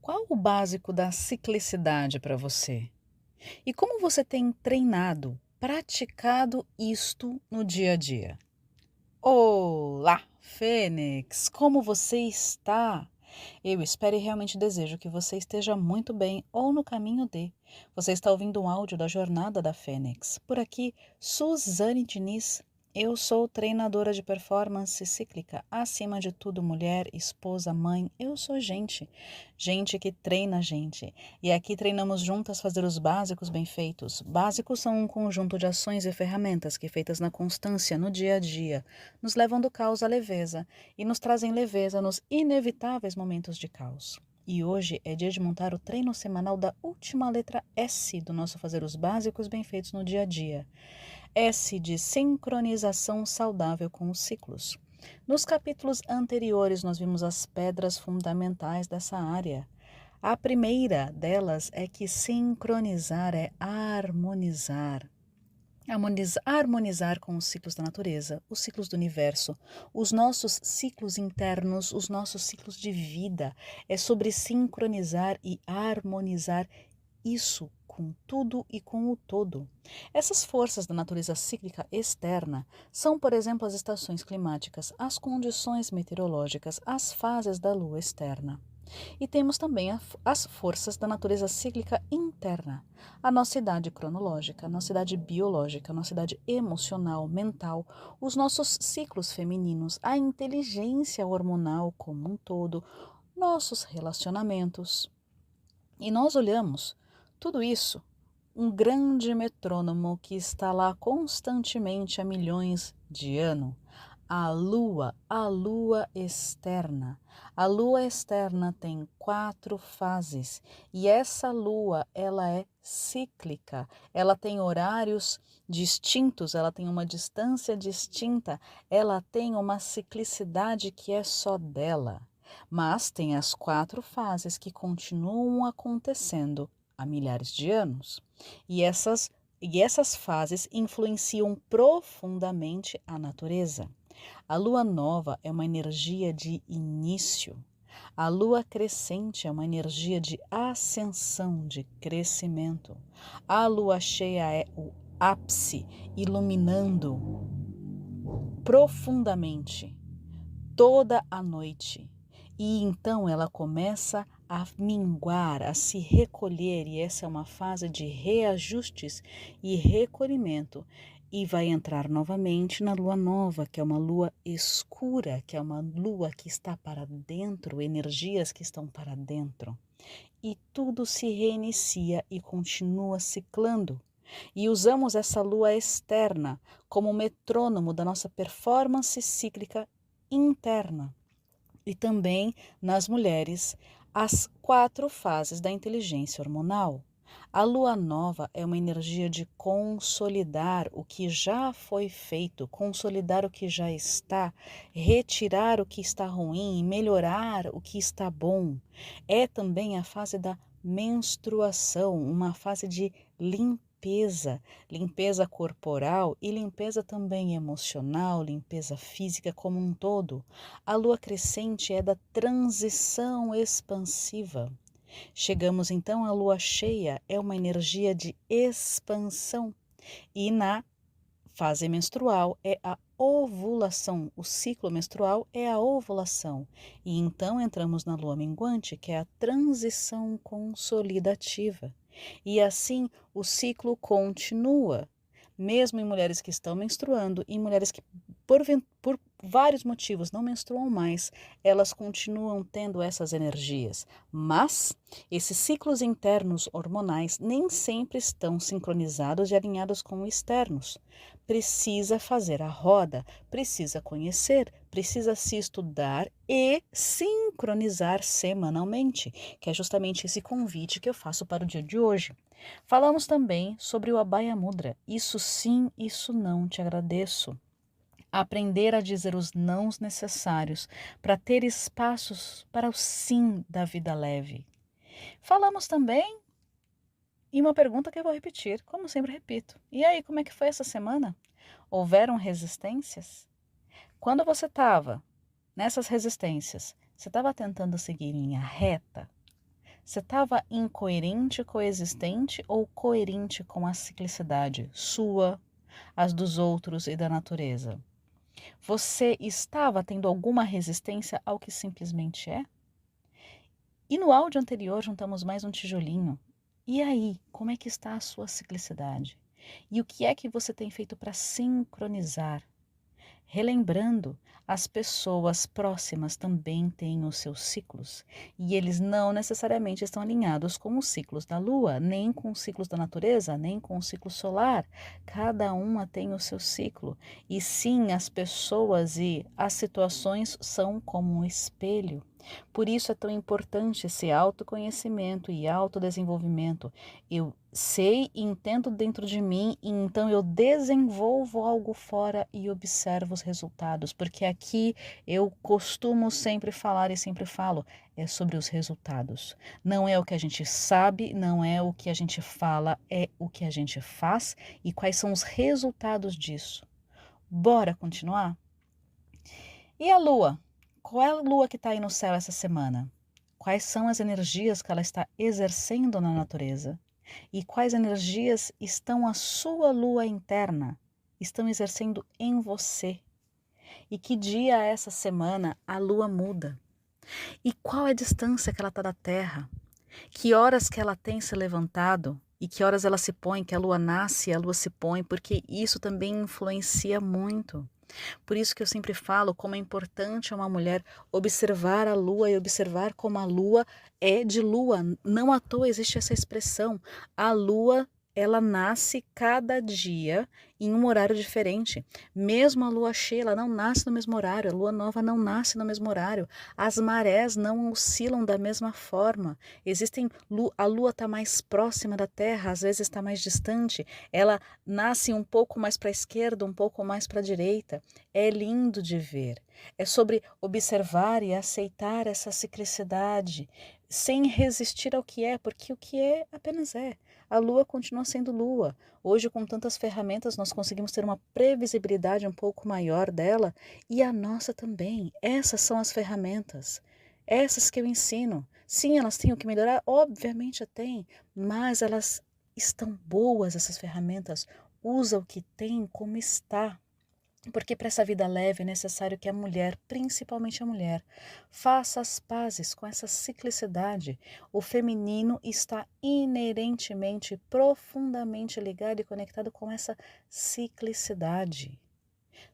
Qual o básico da ciclicidade para você? E como você tem treinado, praticado isto no dia a dia? Olá, Fênix! Como você está? Eu espero e realmente desejo que você esteja muito bem ou no caminho de. Você está ouvindo um áudio da Jornada da Fênix. Por aqui, Suzane Diniz. Eu sou treinadora de performance cíclica. Acima de tudo, mulher, esposa, mãe. Eu sou gente. Gente que treina gente. E aqui treinamos juntas fazer os básicos bem feitos. Básicos são um conjunto de ações e ferramentas que, feitas na constância, no dia a dia, nos levam do caos à leveza e nos trazem leveza nos inevitáveis momentos de caos. E hoje é dia de montar o treino semanal da última letra S do nosso fazer os básicos bem feitos no dia a dia. S de sincronização saudável com os ciclos. Nos capítulos anteriores nós vimos as pedras fundamentais dessa área. A primeira delas é que sincronizar é harmonizar. Harmonizar com os ciclos da natureza, os ciclos do universo, os nossos ciclos internos, os nossos ciclos de vida. É sobre sincronizar e harmonizar isso com tudo e com o todo. Essas forças da natureza cíclica externa são, por exemplo, as estações climáticas, as condições meteorológicas, as fases da lua externa. E temos também as forças da natureza cíclica interna, a nossa idade cronológica, a nossa idade biológica, a nossa idade emocional, mental, os nossos ciclos femininos, a inteligência hormonal como um todo, nossos relacionamentos. E nós olhamos tudo isso, um grande metrônomo que está lá constantemente há milhões de anos. A lua externa. A lua externa tem 4 fases e essa lua, ela é cíclica. Ela tem horários distintos, ela tem uma distância distinta, ela tem uma ciclicidade que é só dela. Mas tem as 4 fases que continuam acontecendo há milhares de anos. E essas fases influenciam profundamente a natureza. A lua nova é uma energia de início. A lua crescente é uma energia de ascensão, de crescimento. A lua cheia é o ápice, iluminando profundamente toda a noite. E então ela começa a minguar, a se recolher, e essa é uma fase de reajustes e recolhimento. E vai entrar novamente na lua nova, que é uma lua escura, que é uma lua que está para dentro, energias que estão para dentro. E tudo se reinicia e continua ciclando. E usamos essa lua externa como metrônomo da nossa performance cíclica interna. E também nas mulheres, as 4 fases da inteligência hormonal. A lua nova é uma energia de consolidar o que já foi feito, consolidar o que já está, retirar o que está ruim, melhorar o que está bom. É também a fase da menstruação, uma fase de limpeza, limpeza corporal e limpeza também emocional, limpeza física como um todo. A lua crescente é da transição expansiva. Chegamos então à lua cheia, é uma energia de expansão. E na fase menstrual é a ovulação, o ciclo menstrual é a ovulação. E então entramos na lua minguante, que é a transição consolidativa. E assim o ciclo continua, mesmo em mulheres que estão menstruando e mulheres que por vários motivos não menstruam mais, elas continuam tendo essas energias. Mas esses ciclos internos hormonais nem sempre estão sincronizados e alinhados com os externos. Precisa fazer a roda, precisa conhecer, precisa se estudar e sincronizar semanalmente, que é justamente esse convite que eu faço para o dia de hoje. Falamos também sobre o Abhaya Mudra. Isso sim, isso não, te agradeço. Aprender a dizer os nãos necessários para ter espaços para o sim da vida leve. Falamos também em uma pergunta que eu vou repetir, como sempre repito. E aí, como é que foi essa semana? Houveram resistências? Quando você estava nessas resistências, você estava tentando seguir em linha reta? Você estava incoerente com o existente ou coerente com a ciclicidade sua, as dos outros e da natureza? Você estava tendo alguma resistência ao que simplesmente é? E no áudio anterior juntamos mais um tijolinho. E aí, como é que está a sua ciclicidade? E o que é que você tem feito para sincronizar? Relembrando, as pessoas próximas também têm os seus ciclos e eles não necessariamente estão alinhados com os ciclos da Lua, nem com os ciclos da natureza, nem com o ciclo solar. Cada uma tem o seu ciclo. E sim, as pessoas e as situações são como um espelho. Por isso é tão importante esse autoconhecimento e autodesenvolvimento. Eu sei e entendo dentro de mim, e então eu desenvolvo algo fora e observo os resultados, porque aqui eu costumo sempre falar e sempre falo, é sobre os resultados. Não é o que a gente sabe, não é o que a gente fala, é o que a gente faz e quais são os resultados disso. Bora continuar? E a Lua? Qual é a Lua que está aí no céu essa semana? Quais são as energias que ela está exercendo na natureza? E quais energias estão a sua Lua interna, estão exercendo em você? E que dia essa semana a Lua muda? E qual é a distância que ela está da Terra? Que horas que ela tem se levantado? E que horas ela se põe, que a Lua nasce e a Lua se põe? Porque isso também influencia muito. Por isso que eu sempre falo como é importante uma mulher observar a lua e observar como a lua é de lua. Não à toa existe essa expressão. A lua, ela nasce cada dia em um horário diferente. Mesmo a lua cheia, ela não nasce no mesmo horário. A lua nova não nasce no mesmo horário. As marés não oscilam da mesma forma. A lua está mais próxima da Terra, às vezes está mais distante. Ela nasce um pouco mais para a esquerda, um pouco mais para a direita. É lindo de ver. É sobre observar e aceitar essa ciclicidade, sem resistir ao que é, porque o que é apenas é. A lua continua sendo lua. Hoje, com tantas ferramentas, nós conseguimos ter uma previsibilidade um pouco maior dela e a nossa também. Essas são as ferramentas. Essas que eu ensino. Sim, elas têm o que melhorar, obviamente têm, mas elas estão boas, essas ferramentas. Usa o que tem como está. Porque para essa vida leve é necessário que a mulher, principalmente a mulher, faça as pazes com essa ciclicidade. O feminino está inerentemente, profundamente ligado e conectado com essa ciclicidade.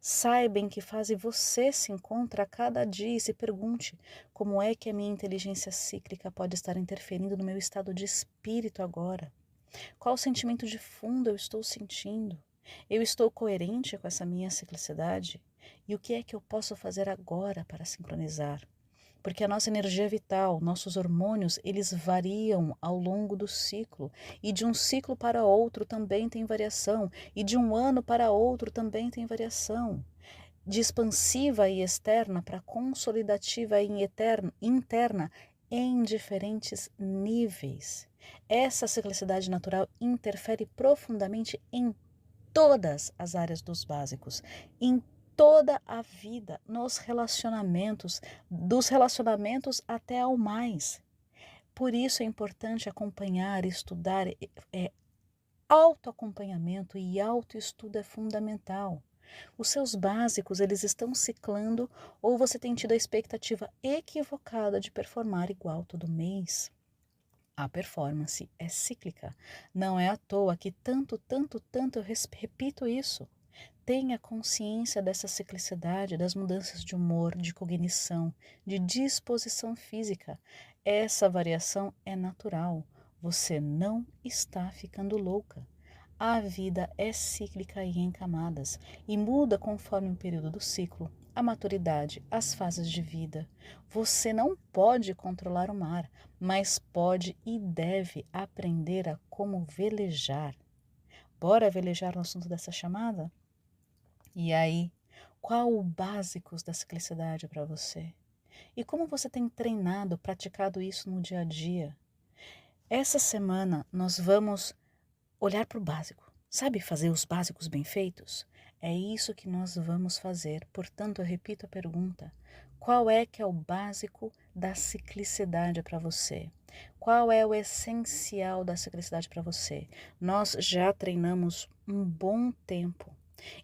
Saiba em que fase você se encontra a cada dia e se pergunte como é que a minha inteligência cíclica pode estar interferindo no meu estado de espírito agora. Qual sentimento de fundo eu estou sentindo? Eu estou coerente com essa minha ciclicidade? E o que é que eu posso fazer agora para sincronizar? Porque a nossa energia vital, nossos hormônios, eles variam ao longo do ciclo. E de um ciclo para outro também tem variação. E de um ano para outro também tem variação. De expansiva e externa para consolidativa e interna em diferentes níveis. Essa ciclicidade natural interfere profundamente em todas as áreas dos básicos, em toda a vida, nos relacionamentos, dos relacionamentos até ao mais. Por isso é importante acompanhar, estudar, autoacompanhamento e autoestudo é fundamental. Os seus básicos, eles estão ciclando ou você tem tido a expectativa equivocada de performar igual todo mês? A performance é cíclica. Não é à toa que tanto eu repito isso. Tenha consciência dessa ciclicidade, das mudanças de humor, de cognição, de disposição física. Essa variação é natural. Você não está ficando louca. A vida é cíclica e em camadas e muda conforme o período do ciclo, a maturidade, as fases de vida. Você não pode controlar o mar, mas pode e deve aprender a como velejar. Bora velejar no assunto dessa chamada? E aí, qual o básicos da ciclicidade para você? E como você tem treinado, praticado isso no dia a dia? Essa semana nós vamos olhar para o básico. Sabe fazer os básicos bem feitos? É isso que nós vamos fazer. Portanto, eu repito a pergunta: qual é que é o básico da ciclicidade para você? Qual é o essencial da ciclicidade para você? Nós já treinamos um bom tempo.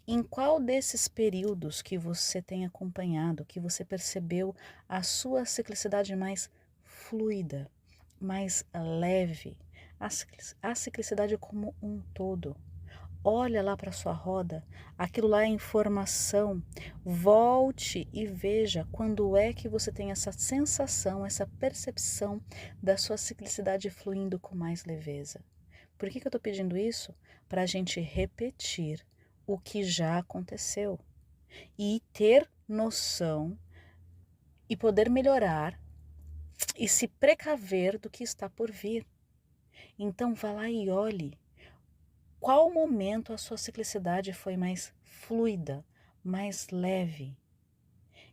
Em qual desses períodos que você tem acompanhado, que você percebeu a sua ciclicidade mais fluida, mais leve, a ciclicidade como um todo? Olha lá para sua roda, aquilo lá é informação. Volte e veja quando é que você tem essa sensação, essa percepção da sua ciclicidade fluindo com mais leveza. Por que eu estou pedindo isso? Para a gente repetir o que já aconteceu e ter noção e poder melhorar e se precaver do que está por vir. Então vá lá e olhe. Qual momento a sua ciclicidade foi mais fluida, mais leve?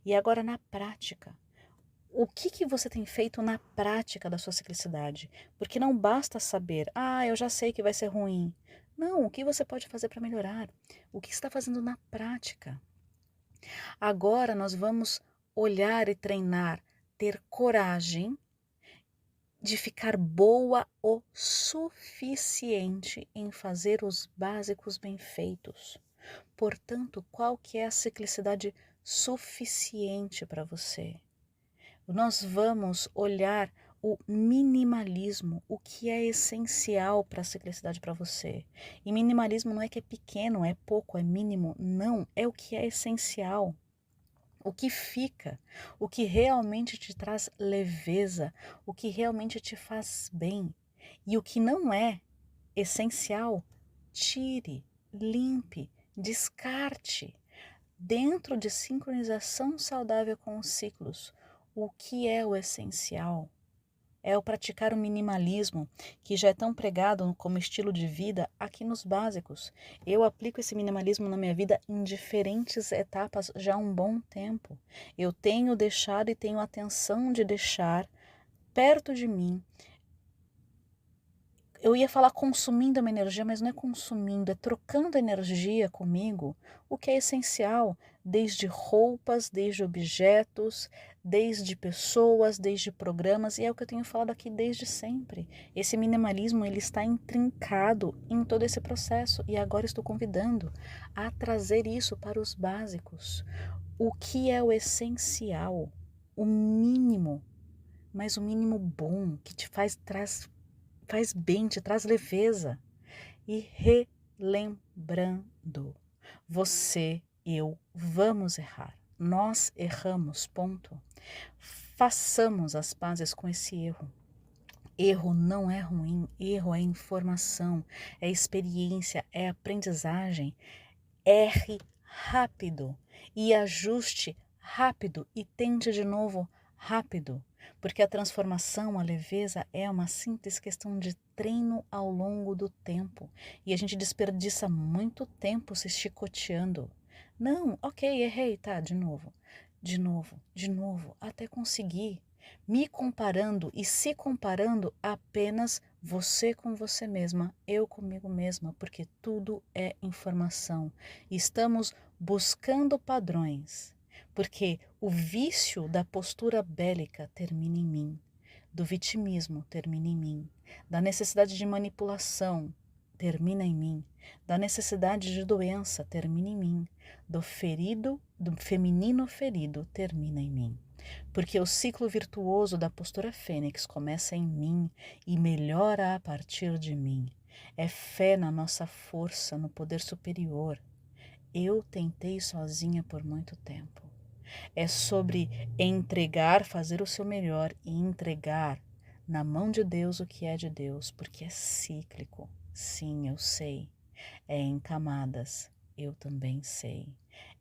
E agora na prática, o que você tem feito na prática da sua ciclicidade? Porque não basta saber, eu já sei que vai ser ruim. Não, o que você pode fazer para melhorar? O que está fazendo na prática? Agora nós vamos olhar e treinar, ter coragem de ficar boa o suficiente em fazer os básicos bem feitos. Portanto, qual que é a ciclicidade suficiente para você? Nós vamos olhar o minimalismo, o que é essencial para a ciclicidade para você. E minimalismo não é que é pequeno, é pouco, é mínimo. Não, é o que é essencial. O que fica, o que realmente te traz leveza, o que realmente te faz bem. E o que não é essencial, tire, limpe, descarte. Dentro de sincronização saudável com os ciclos, o que é o essencial? É o praticar o minimalismo, que já é tão pregado como estilo de vida aqui nos básicos. Eu aplico esse minimalismo na minha vida em diferentes etapas já há um bom tempo. Eu tenho deixado e tenho atenção de deixar perto de mim. Eu ia falar consumindo uma energia, mas não é consumindo, é trocando energia comigo, o que é essencial, desde roupas, desde objetos, desde pessoas, desde programas, e é o que eu tenho falado aqui desde sempre. Esse minimalismo, ele está intrincado em todo esse processo, e agora estou convidando a trazer isso para os básicos. O que é o essencial, o mínimo, mas o mínimo bom, que te faz bem, te traz leveza. E relembrando, você, eu, vamos errar. Nós erramos, ponto. Façamos as pazes com esse erro. Erro não é ruim, erro é informação, é experiência, é aprendizagem. Erre rápido e ajuste rápido e tente de novo rápido, porque a transformação, a leveza é uma simples questão de treino ao longo do tempo e a gente desperdiça muito tempo se chicoteando. Não, ok, errei, tá, de novo, até conseguir. Me comparando e se comparando apenas você com você mesma, eu comigo mesma, porque tudo é informação. Estamos buscando padrões, porque o vício da postura bélica termina em mim, do vitimismo termina em mim, da necessidade de manipulação termina em mim, da necessidade de doença termina em mim, do feminino ferido termina em mim. Porque o ciclo virtuoso da postura fênix começa em mim e melhora a partir de mim. É fé na nossa força, no poder superior. Eu tentei sozinha por muito tempo. É sobre entregar, fazer o seu melhor e entregar na mão de Deus o que é de Deus, porque é cíclico. Sim, eu sei. É em camadas. Eu também sei.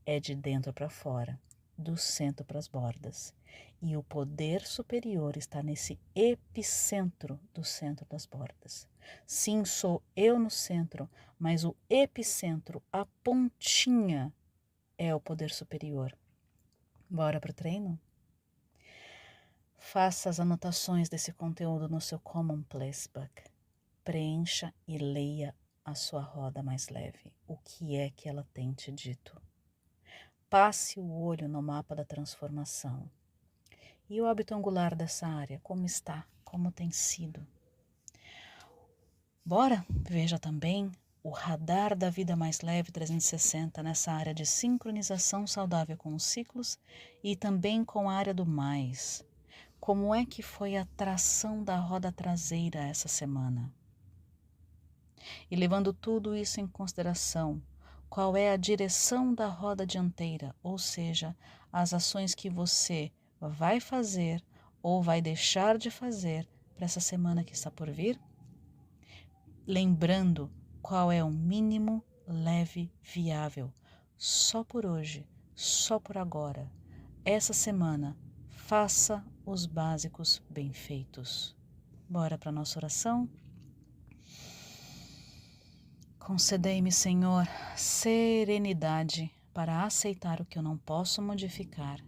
É de dentro para fora, do centro para as bordas. E o poder superior está nesse epicentro do centro das bordas. Sim, sou eu no centro, mas o epicentro, a pontinha, é o poder superior. Bora pro treino? Faça as anotações desse conteúdo no seu Commonplace Book. Preencha e leia a sua roda mais leve. O que é que ela tem te dito? Passe o olho no mapa da transformação E o hábito angular dessa área, como está? Como tem sido? Bora, veja também o radar da vida mais leve 360 nessa área de sincronização saudável com os ciclos e também com a área do mais. Como é que foi a tração da roda traseira essa semana? E levando tudo isso em consideração, qual é a direção da roda dianteira, ou seja, as ações que você vai fazer ou vai deixar de fazer para essa semana que está por vir? Lembrando qual é o mínimo leve viável, só por hoje, só por agora. Essa semana, faça os básicos bem feitos. Bora para a nossa oração? Concedei-me, Senhor, serenidade para aceitar o que eu não posso modificar,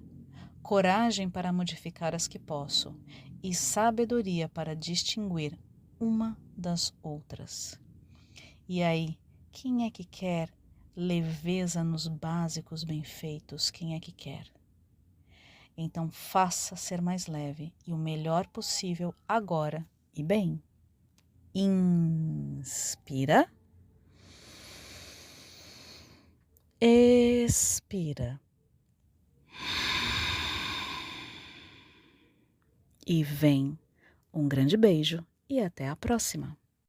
coragem para modificar as que posso e sabedoria para distinguir uma das outras. E aí, quem é que quer leveza nos básicos bem feitos? Quem é que quer? Então faça ser mais leve e o melhor possível agora e bem. Inspira. Expira. E vem. Um grande beijo e até a próxima.